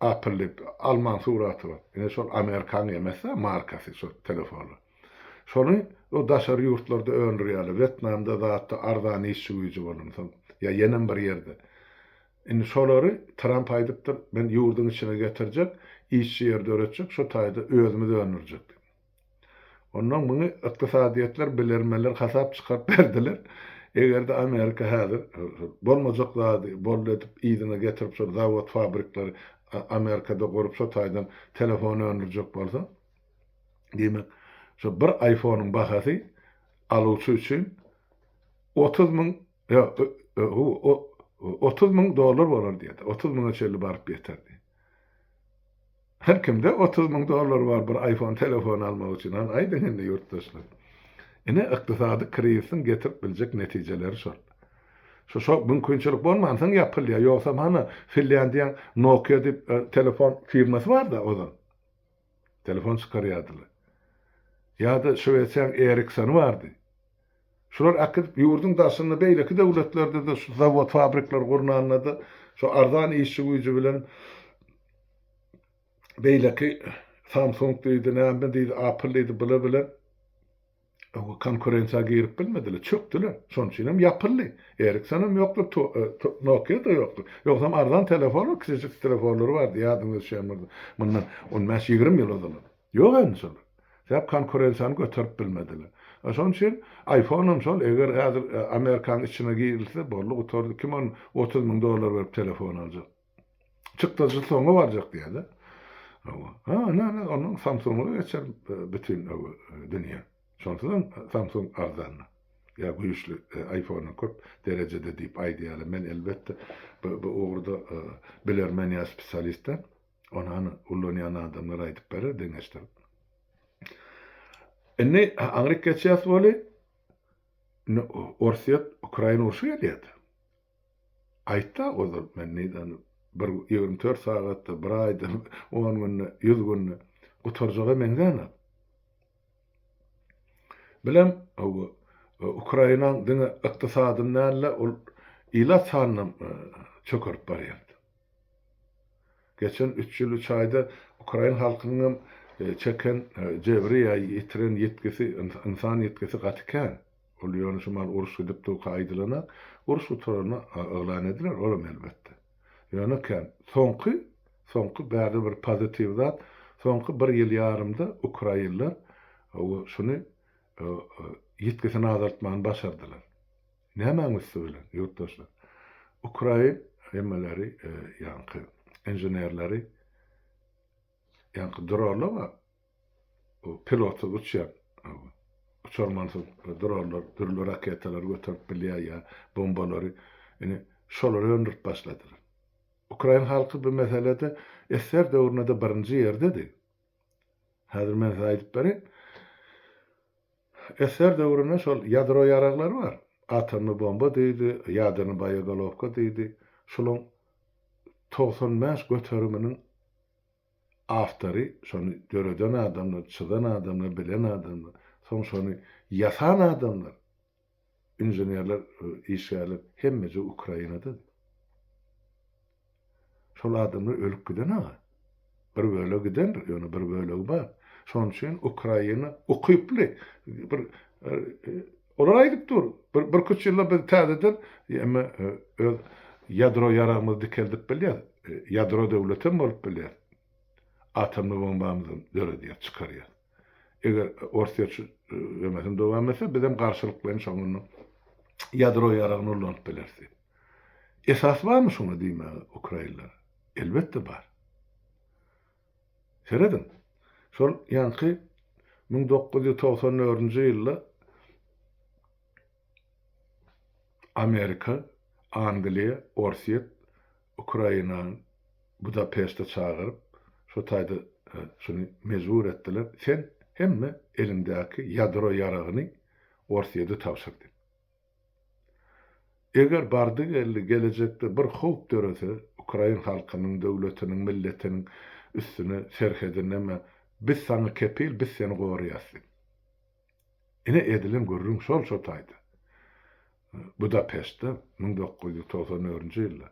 Apple Alman suraty var. Ene şol Amerikan emese markasy şol telefonu. Şonu o daşary ýurtlarda öňürýär. Vietnamda zatda arzan iş güýji bolan. Ya ýene bir ýerde. Indi şolary Trump aýdypdyr, men ýurdun içine getirjek, iş ýerde öretjek, şu taýda özümi döndürjek. Ondan muny ykdysadyetler bilermeler hasap çykarp berdiler. Egerde Amerika häzir bolmajak zady bolletyp ýygyna getirip şu zawod fabriklary Amerikada gorup şu taýdan telefon öndürjek bolsa, demek şu bir iPhone'un bahasy aluşy üçin 30.000 $30.000 bolar diýdi. 30.000 çelli baryp ýeterdi. Her kimde $30.000 bar bir iPhone telefon almak üçin. Aýdyn indi ýurtdaşlar. Ine ykdysady kriziň getirip biljek netijeleri şol. Şu mümkinçilik bolmansaň ýapylýar. Ýoksa mana Finlandiýa Nokia diýip telefon firmasy bar da odan. Telefon çykarýardylar. Ýa-da Şweýçarýan Ericsson bardy. Şular akyp ýurdun daşyny beýleki döwletlerde de şu zawod fabrikler gurulanyna da şu arzan işçi güýji bilen beýleki Samsung diýdi, näme diýdi, Apple diýdi, bilen o konkurensiýa girip bilmediler, çöktüler. Şonçinem ýapyldy. Ericsson'um ýokdur, Nokia da ýokdur. Ýoksam arzan telefon, kiçik telefonlary bardy, ýadyňyza düşýärdi. Mundan 15-20 ýyl ozaldy. Ýok ensin. Şap konkurensiýany göterip bilmediler. Şoň üçin iPhone'um şol eger häzir Amerikan içine girilse bolly oturdy kim $30.000 berip telefon aljak. Çykdyjy soňa barjak diýdi. Onun Samsung'u geçer bütün dünya. Şontadan Samsung arzanlı. Ya güýçli iPhone'u köp derecede diýip aýdýaly. Men elbetde bu ugrda bilermen ýa spesialistden onany ullanýan adamlar aýdyp berer deňeşdir. Enne Amerika geçýär boli Orsiýet Ukraina urşy gelýärdi. Aýtda ozal men näden bir 24 sagatda, bir aýda, 10 günde, 100 günde gutarjaga meňden. Bilem Ukraina'nın dini iktisadyndanla ol ila sanam çökürüp barýardy. Geçen 3 ýyl 3 aýda Ukraina halkynyň çeken jebri ýa ýitiren yetkisi, insan yetkisi gatykän. Ol ýöne şumal uruş edip tok aýdylana, uruş uturana aglan ediler, olam elbetde. Ýöne kän soňky bäri bir pozitiv zat, soňky 1 ýyl ýarymda Ukrainler şuny yetkisini azaltmagyny başardylar. Näme söýlen ýurtdaşlar? Ukraina emmeleri ýanky inženerleri ýanky dronlar var. O pilotly uçýan uçurmansız dronlar, türlü raketler götürüp bilýär ýa bombalary ine şolary öndürip başladylar. Ukraina halky bu meselede eser döwründe birinji ýerdedir. Häzir men aýdyp berýän. Eser döwründe şol ýadro ýaraklary var. Atomly bomba diýdi, ýadryny baýagalovka diýdi. Şolun 95 göterüminiň awtory, şonu göreden adamlar, çydan adamlar, bilen adamlar, şonu ýasan adamlar, inženerler, işgärler hemmesi Ukrainada. Şol adamlar ölüp giden bir bölegi giden, ýöne bir bölegi bar. Şoň üçin Ukraina okyply bir olar aýdyp dur. Bir köç ýyllar biz täzeden emma ýadro ýaragymyzy dikeldip bilýär. Ýadro döwleti bolup bilýär. Atomly bombamyzy döredýär, çykarýar. Eger Orsiýet ömrüne dowam etse, bizem garşylyk bilen şoňuny ýadro ýaragyny ulanyp bilersi. Esas barmy şonu diýme Ukrainler? Elbetde bar. Seredin. Şol ýanky 1994-nji ýylda Amerika, Angliýa, Orsiýet, Ukrainany Budapeşte çagyryp, şo taýda şunu mezur etdiler. Sen hemme elindäki ýadro ýaragyny Orsiýede tapşyrdy. Eger bardy gelecekde bir howp dörese Ukraina halkynyň, döwletiniň, milletiniň üstüne serhedineme biz sana kepil, biz seni gorýasy. Ine edilim görürüm şol taýda. Budapeşte 1994-nji ýylda.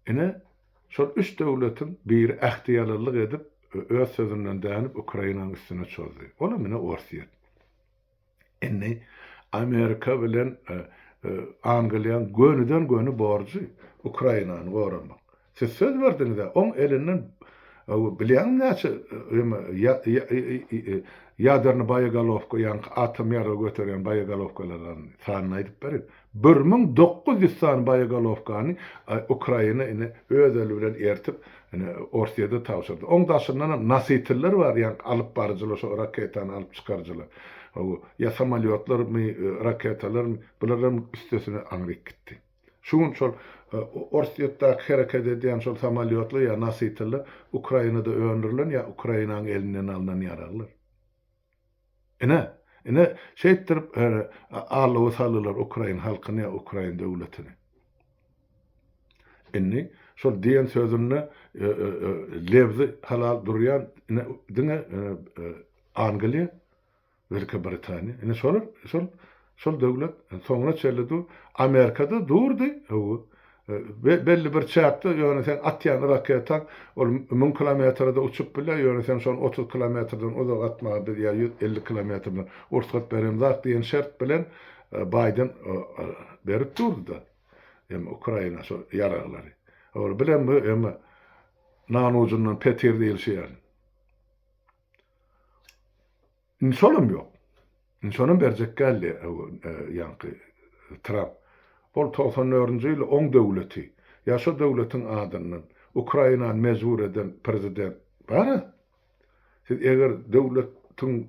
Ine şol 3 döwletin biri ähtiýarlylyk edip öz sözünden dänip Ukrainanyň üstüne çözdü. Ola mene Orsiýet. Ine Amerika bilen Angliýa gönüden borjy Ukrainany goramak. Siz söz berdiňiz, on elinden bilýän näçe ýadryny baýagalovka ýa-ni atom ýaragy götüren baýagalovkalaryny sanyny aýdyp berin. 1900 san baýagalovkany Ukraina ine öz eli bilen ertip Orsiýede tapşyrdy. Oň daşyndan nasitler bar, ýa-ni alyp barjylar, şo raketany alyp çykarjylar. Ya samolyotlar mı, raketalar mı, bulardan üstesine Amerika gitti. Şuň şol Orsiýetde hereket edýän şol samolyotlar ya nasitler Ukrainada öndürilen ya Ukrainanyň elinden alynan ýaraglar. Ine şeýtdir alyp salylar Ukraina halkyny ya Ukraina döwletini. Inni şol diýen sözüne lewzi halal durýan diňe Angliýa, Велика Britaniýa. Ine şol döwlet soňra çeldi. Amerikada durdy. Belli bir çapda ýöne sen atýan raketan ol 1000 kilometrede uçup bilýär, ýöne sen şol 30 kilometreden uzak atmagy bir ýa 150 kilometrden ursat berem zat diýen şert bilen Biden berip durdy da. Ukraina şol ýaraglary. Ol bilen bu emma nan ucundan petir diýilýär. İnsanım yok. İnsanın berjek geldi ýanky Trump. Ol 94-nji ýyly 10 döwleti, ýa şo döwletiň adynyň Ukrainany mezur eden prezident Bara siz eger döwletiniň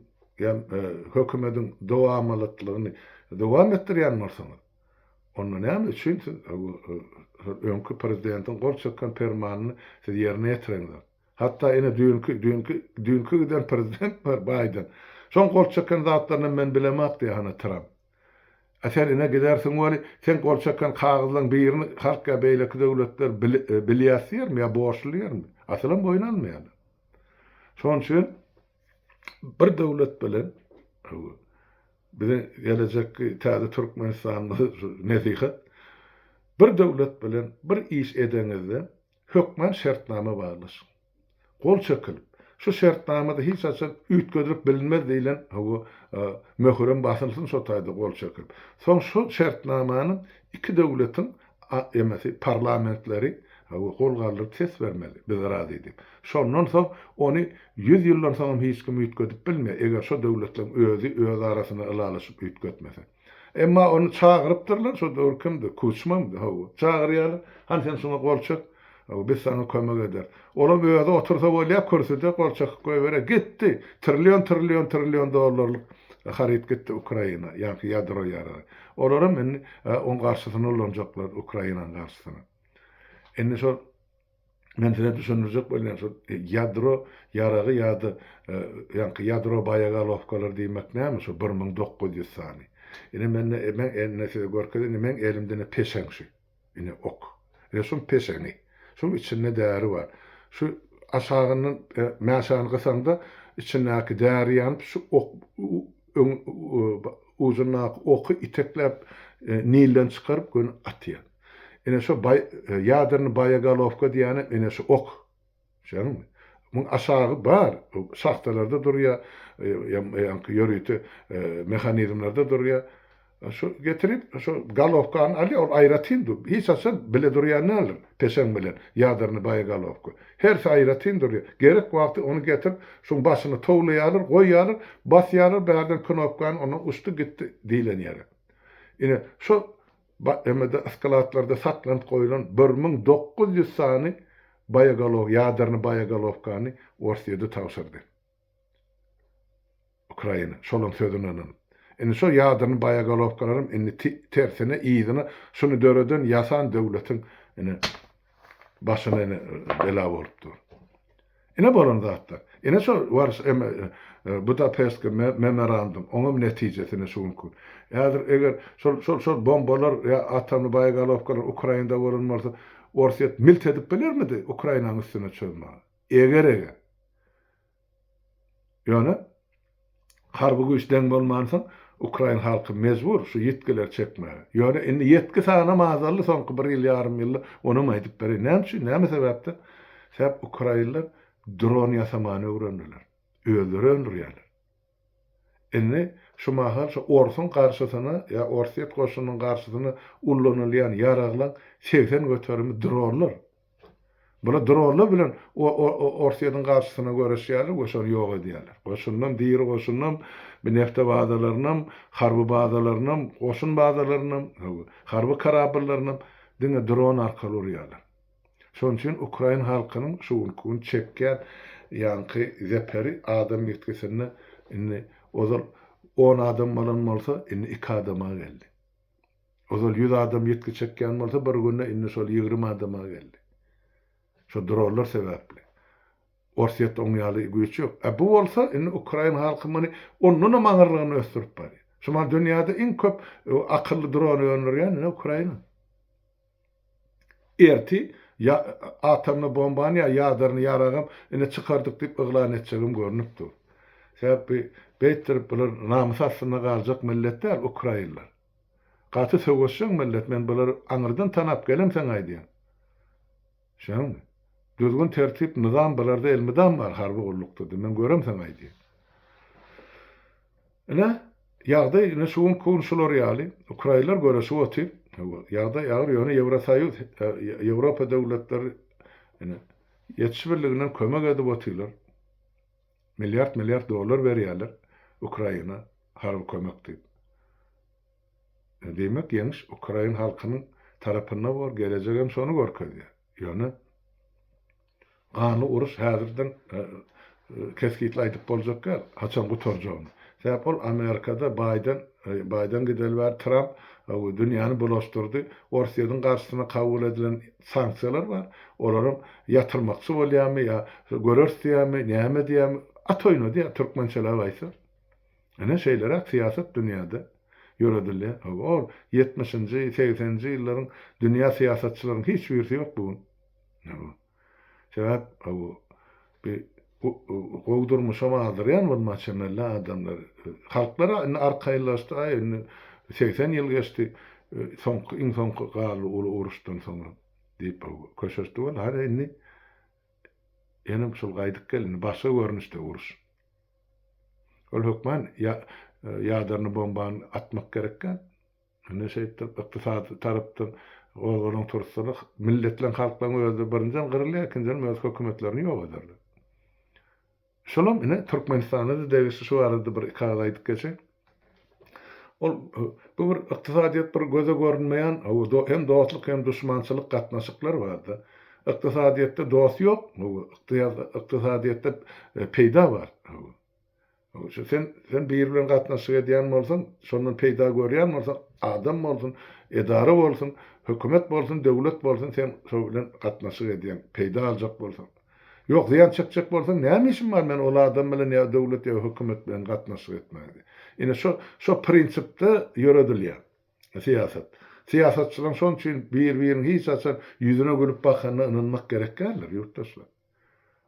hökümetin dowamlyklygyny dowam etdirýän bolsaňyz, onda näme üçin siz öňkü prezidentiň gol çekýän fermanyny siz ýerine ýetireňiz. Hatta ene dünkü giden prezident var Biden. Şoň gol çekýän zatlaryny men bilemek diýär Trump. Sen ene gidersin wani sen gol çekýän kagyzlaryň birini halka beýleki döwletler bilýärmi ýa borçluyarmy? Asalan boýnalmaýar. Şoň üçin bir döwlet bilen bize gelecek täze Türkmenistanyň nesihat bir döwlet bilen bir iş edenizde hökmen şertname baglaşyň. Gol çekilip şu şertnamada hiç açan ütgödürüp bilinmez diýilen möhürem basylsyn şo taýda gol çekilip. Soň şu şertnamanyň iki döwletiň emesi parlamentleri golgalyp ses bermeli. Biz razy edip. Şondan soň ony 100 ýyldan soň hiç kim ütgödüp bilmeýär. Eger şo döwletleň öz arasyna ılalaşyp ütgötmese. Emma onu çağırıpdyrlar, şo döwrkimdi, kuçmamdy, çağırýarlar. Han sen şuna gol çek, biz sana kömek eder. Olam öýde otursa bolýar, körsüde gol çekip goýberer. Gitdi. Trillion dollarlyk haryt gitdi Ukraina, ýa-ni ýadro ýarary. Olaram men on garşysyna ulanjaklar Ukrainanyň garşysyna. Enne şo men size düşünürjek bolýan şo ýadro ýarary ýa-da ýadro baýagalovkalar diýmek näme şo 1900 sany. Ene men ennesi görkezini men elimden peşeňşi. Ene ok. Şo peşeňi. Şo içinde däri bar. Şu aşagynyň mäşany gysaňda içindäki däri ýanyp şu ok uzunak oky iteklep nilden çykaryp gönü atýar. Ene şo ýadyryny baýagalovka diýeni ene şo ok. Şeňmi? Muň aşagy bar. Şahtalarda durýar, ýörüti mehanizmlarda durýar. Şo getirip şo galovkany aly ol aýratyndy. Hiç açan bile durýan näler? Peşeň bilen ýadyryny baýagalovka. Her aýratyn durýar. Gerek wagty onu getirip şoň başyny towlaýarlar, goýýarlar, basýarlar, bärden knopkany onu uçdy gitdi diýlenýär. Ine şo emede eskalatlarda saklanıp koyulan 1900 sany bayagalov, ýadyryny baýagalovkany Orsiýede tawşyrdy. Ukraina, şolum sözünden. Ene şo ýadyryny baýagalovkalaryň indi tersine ýygyny şunu döreden ýasan döwletiň ene başyna ene bela bolupdy. Ene bolan zatlar. Ene şo var Budapest memorandum, onun netijesini şunkun. Eger şol bombalar ýa atamly baýagalovkalar Ukrainada bolmasa, Orsiýet milt edip bilermidi Ukrainanyň üstüne çökmäge? Eger. Ýöne harby güýçden bolmansa Ukrain halky mezbur şu yetkiler çekmäge. Ýöne indi yetki sana mazally soňky 1 ýyl ýarym ýyl onu aýdyp beri. Näme sebäpde? Sebäp Ukrainler dron ýasamany öwrendiler. Öldürür öldürýärler. Enne şu mahal şu Orsun karşısına ya Orsiýet goşunyň karşısına ullanylýan ýaraglan 80 göterimi dronlar. Buna dronlar bilen Orsiýetin karşısına görüşýärler, goşuny ýok edýärler. Goşundan diýir goşundan bir nefte bazalarynyň, harby bazalarynyň, goşun bazalarynyň, harby karaballarynyň diňe dron arkaly urýarlar. Şoň üçin Ukraina halkynyň şunkun çekýän ýanky zeperi adam ýetkisini inni ozal 10 adam bolan bolsa inni 2 adama geldi. Ozal 100 adam ýetki çekýän bolsa bir günde inni şol 20 adama geldi. Şo dronlar sebäpli. Orsiýet oňýaly güýç ýok. Bu bolsa inni Ukraina halkyny onuň maňyrlygyny ösdürip barýar. Şoma dünýäde iň köp akylly dron öňürýän Ukraina. Erti atamly bombany ýadyryny ýaragam ine çykardyk diýip yglan etjegim görnüpdi. Sebäp beýtirip bular namys aslynda galjak milletler Ukrainler. Gaty söwüşýän millet, men bular aňyrdan tanap gelem sen aýdýan. Şeňmi? Düzgün tertip, nizam bularda elmidan bar harby gollukda. Men görem sen aýdýan. Ine ýagdaý ine şuň konşular ýaly Ukrainler göreşip otyp ýagdaý ýagyr ýöne Ýewrosoýuz, Ýewropa döwletleri ine ýetişbirliginden kömek edip otylar. Milyard dollar berýärler Ukraina harby kömek diýip. Demek ýeňiş Ukraina halkynyň tarapynda bor, gelecek hem şonu görkezýär. Ýöne Kanlı uruş häzirden keskitli aýdyp boljak haçan gutarjagyn. Sebäp ol Amerikada Biden gidelber Trump dünýäni bulaşdyrdy. Orsiýadan garşysyna kabul edilen sanksiýalar bar. Olaryň ýatyrmakçy bolýarmy ýa görürdiýärmi, näme diýärmi? Atoyno diýär türkmençeler baýsa. Ene şeýlere siýasat dünýäde ýöredilýär. O 70-nji, 80-nji ýyllaryň dünýä siýasatçylarynyň hiç birisi ýok bugün. Sebäp bir goýdurmuşam aldyrýan bol maçynlar adamlar. Halklara arkaýlaşdy, 80 ýyl geçdi. Soňky galy uruşdan soňra diýip köşeşdi bol. Hadi indi ýene şol gaýdyk geldi. Başga görnüşde uruş. Ol hökmen ýadarny bombany atmak gerekken. Ne şeýle ykdysady tarapdan oğlan tursalyk milletlen halklaryň özü birinjen gyrylýar, ikinjen öz hökümetlerini ýok ederler. Şolam ine Türkmenistanda da degişi şu arada bir kaza aýdyp geçen. Ol bu bir ykdysadyýat bir göze görünmeýän, hem dostluk hem düşmançylyk gatnaşyklar bardy. Ykdysadyýatda dost ýok, ykdysadyýatda peýda bar. Sen bir bilen gatnaşyk edýän bolsaň, şondan peýda görýän bolsaň, adam bolsun, edara bolsun, hökümet bolsun, döwlet bolsun, sen şo bilen gatnaşyk edýän, peýda aljak bolsaň. Ýok, ziýan çykjak bolsaň, näme işim bar men ol adam bilen ýa döwlet ýa hökümet bilen gatnaşyk etmäge. Ine şo prinsipde ýöredilýär siýasat. Siýasatçylaryň şon üçin bir-biriň hiç açan ýüzüne gülüp bakanyna inanmak gerekkäler ýurtdaşlar.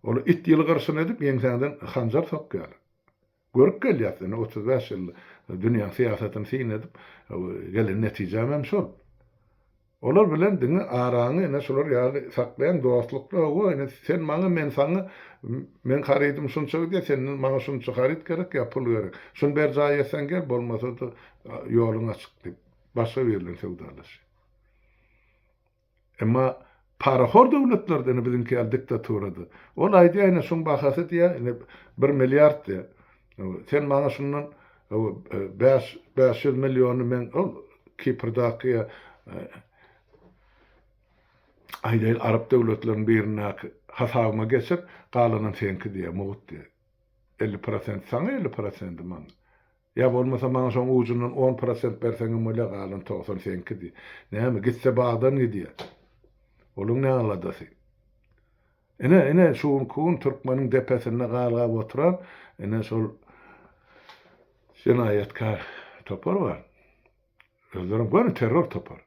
Ol it ýylgyrşyn edip ýeňsäňden hanjar sokýar. Görüp gelýärsin 35 ýyl dünýä siýasatyny sin edip gelen netijämem şol. Olar bilen diňe araňy ene şolar ýaly saklayan dostluklar ene sen maňa men saňa men harydym şunça diýe sen maňa şunça haryd gerek ýa pul gerek. Şun ber jaýa sen gel bolmasa da ýoluň açyk diýip başga birilen sewdalaş. Emma parahor döwletlerden bizinki diktaturady. Ol aýdy ene şun bahasy diýe ene 1 milliard diýe. Sen maňa şundan 500 milyony men Kiprdaky aýdyl Arap döwletleriniň birine hasabyma geçir, galanyň senki diýe, mugut diýe. 50% saňa 50% man. Ya bolmasa maňa şoň ujundan 10% berseňim bolýar, galan 90 senki diýe. Näme gitse bagdan diýe.Oluň ne aladasy? Ene şu kun Türkmeniň depesinde galgap oturan, ene şol şenaýatka topar bar. Özlerim görün terror topar.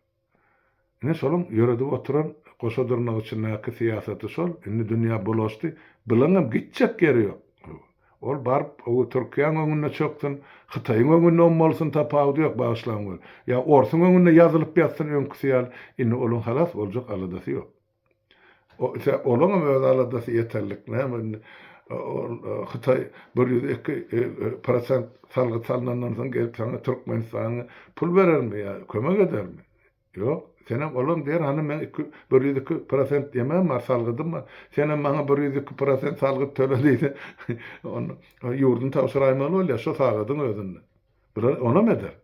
Ene şolum ýöredip oturan goşadyrnak üçin näki siýasaty şol, indi dünýä bulaşdy, bilenem gitjek geri ýok. Ol barp o Türkiýanyň öňünde çöktün, Hytaýyň öňünde olmalysyn tapawdy ýok başlangy. Ya orsuň öňünde ýazylyp ýatsyn öňküsýär, indi olaň halas boljak aladasy ýok. Olaň öz aladasy ýeterlik näme? Hytaý 102% salgy salnandan soň gelip sana Türkmenistana pul berermi ýa kömek edermi? Ýok. Senem olam der hani men 102% diýmem mar salgydym. Senem maňa 102% salgy töleýdi. Onu ýurdun tawşyraýmaly bolýar, şo sagydyň özünde. Bir ona meder.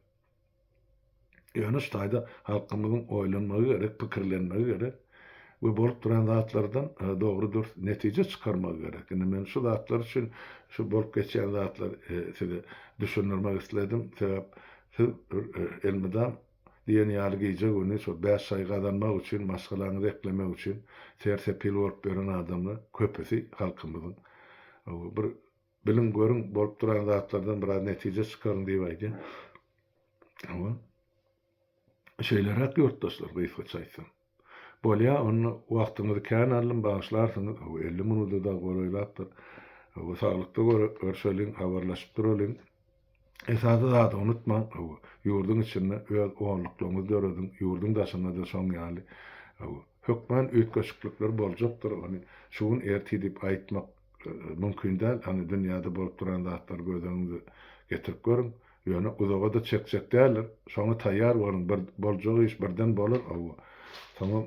Ýöne şaýda halkymyzyň oýlanmagy gerek, pikirlenmegi gerek. Bu bolup duran zatlardan dogry netije çykarmak gerek. Ine men şu zatlar üçin şu bolup geçen zatlar size düşündirmek isledim. Sebäp elmeden diýen ýaly gijek öňe şo 5 saýga adanmak üçin, maşgalaryny eklemek üçin sersepil bolup beren adamlar köpüsi halkymyzyň. Bir bilim görüň bolup duran zatlardan bir netije çykaryn diýip aýdy. Ama şeýler hak ýurtdaşlar beýle çaýsam. Bolýa onu wagtyňyzy kän alym bagyşlarsyňyz, 50 minuty da goraýlapdyr. Bu saglykda görüşeliň, habarlaşyp duralım. Esasy zat unutma, ýurdun içinde öz oğanlyklaryňyzy göredin, ýurdun daşynda da şoň ýaly. Hökmen öýtgeşiklikler boljakdyr, hani şuň ertidip aýtmak mümkin däl, hani dünýäde bolup duran zatlar gözüňizi getirip görün. Ýöne uzaga da çekjek däller, şoňa taýýar bolan, bir boljak iş birden bolar. Tamam,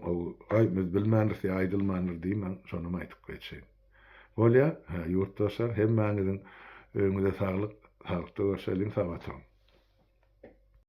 biz bilmändir, aýdylmandyr diýmen, şonu aýtyp geçeýin. Bolýa, ýurtdaşlar hemmäňiziň öňüňizde saglyk, saglyk görüşeliň, sag olun.